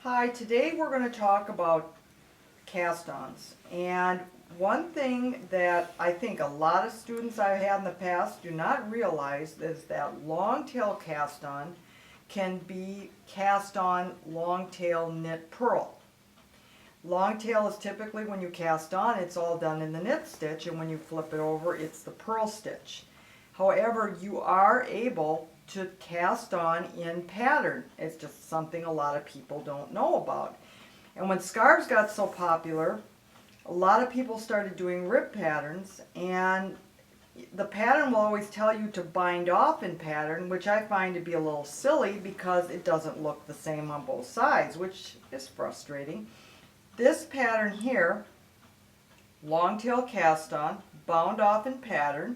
Hi, today we're going to talk about cast-ons. And one thing that I think a lot of students I've had in the past do not realize is that long-tail cast-on can be cast-on long-tail knit purl. Long-tail is typically when you cast on, it's all done in the knit stitch, and when you flip it over, it's the purl stitch. However, you are able to cast on in pattern. It's just something a lot of people don't know about. And when scarves got so popular, a lot of people started doing rib patterns, and the pattern will always tell you to bind off in pattern, which I find to be a little silly because it doesn't look the same on both sides, which is frustrating. This pattern here, long tail cast on, bound off in pattern,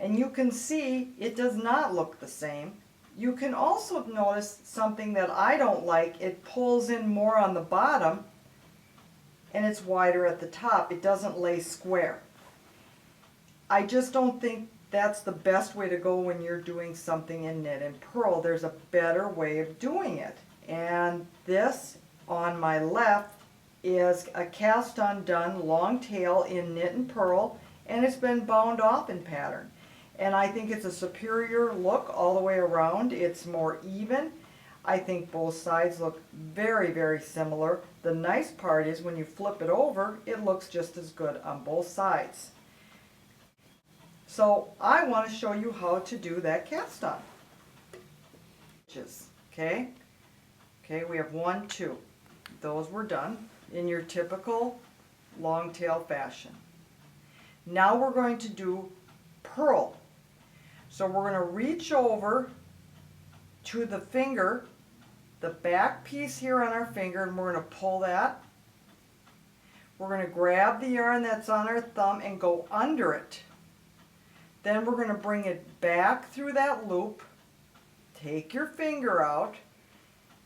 and you can see it does not look the same. You can also notice something that I don't like. It pulls in more on the bottom and it's wider at the top. It doesn't lay square. I just don't think that's the best way to go when you're doing something in knit and purl. There's a better way of doing it. And this on my left is a cast on done long tail in knit and purl, and it's been bound off in pattern. And I think it's a superior look all the way around. It's more even. I think both sides look very, very similar. The nice part is when you flip it over, it looks just as good on both sides. So I want to show you how to do that cast on. Okay, we have 1, 2. Those were done in your typical long tail fashion. Now we're going to do purl. So we're going to reach over to the finger, the back piece here on our finger, and we're going to pull that. We're going to grab the yarn that's on our thumb and go under it. Then we're going to bring it back through that loop. Take your finger out.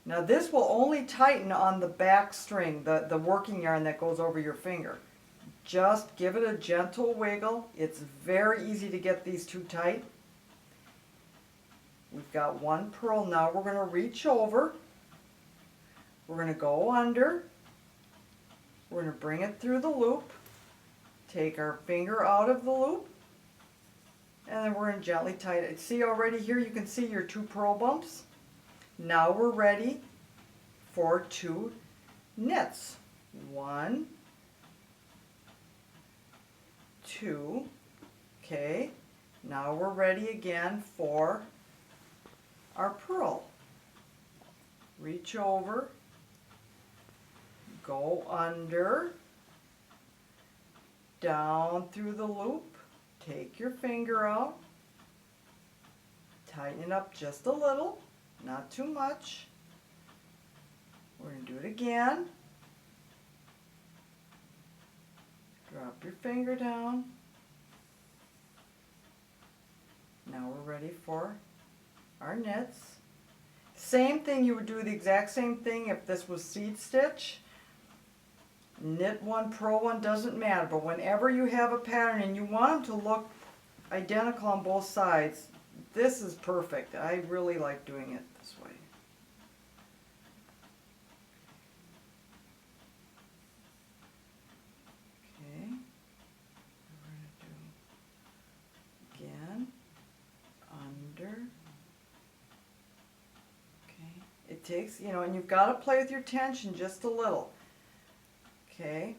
Now this will only tighten on the back string, the working yarn that goes over your finger. Just give it a gentle wiggle. It's very easy to get these two tight. We've got one purl. Now we're going to reach over. We're going to go under. We're going to bring it through the loop. Take our finger out of the loop. And then we're going to gently tighten it. See already here you can see your 2 purl bumps. Now we're ready for 2 knits. 1, 2. Okay. Now we're ready again for our purl. Reach over, go under, down through the loop, take your finger out, tighten it up just a little, not too much. We're going to do it again. Drop your finger down. Now we're ready for our knits. Same thing, you would do the exact same thing if this was seed stitch. Knit 1, purl 1, doesn't matter, but whenever you have a pattern and you want them to look identical on both sides, this is perfect. I really like doing it this way. Okay, we're going to do again, under. It takes, and you've got to play with your tension just a little. Okay.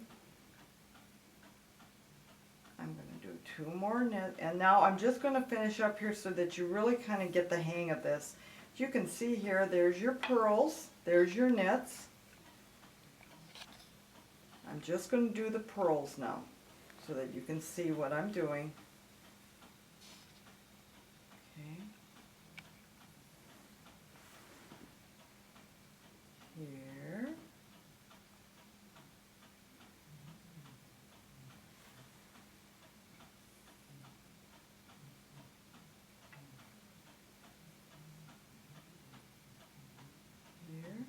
I'm going to do 2 more knit, and now I'm just going to finish up here so that you really kind of get the hang of this. You can see here, there's your purls, there's your knits. I'm just going to do the purls now so that you can see what I'm doing. Okay. Here. Here.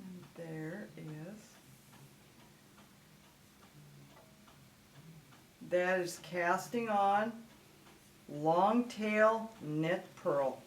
And there is. That is casting on long tail knit purl.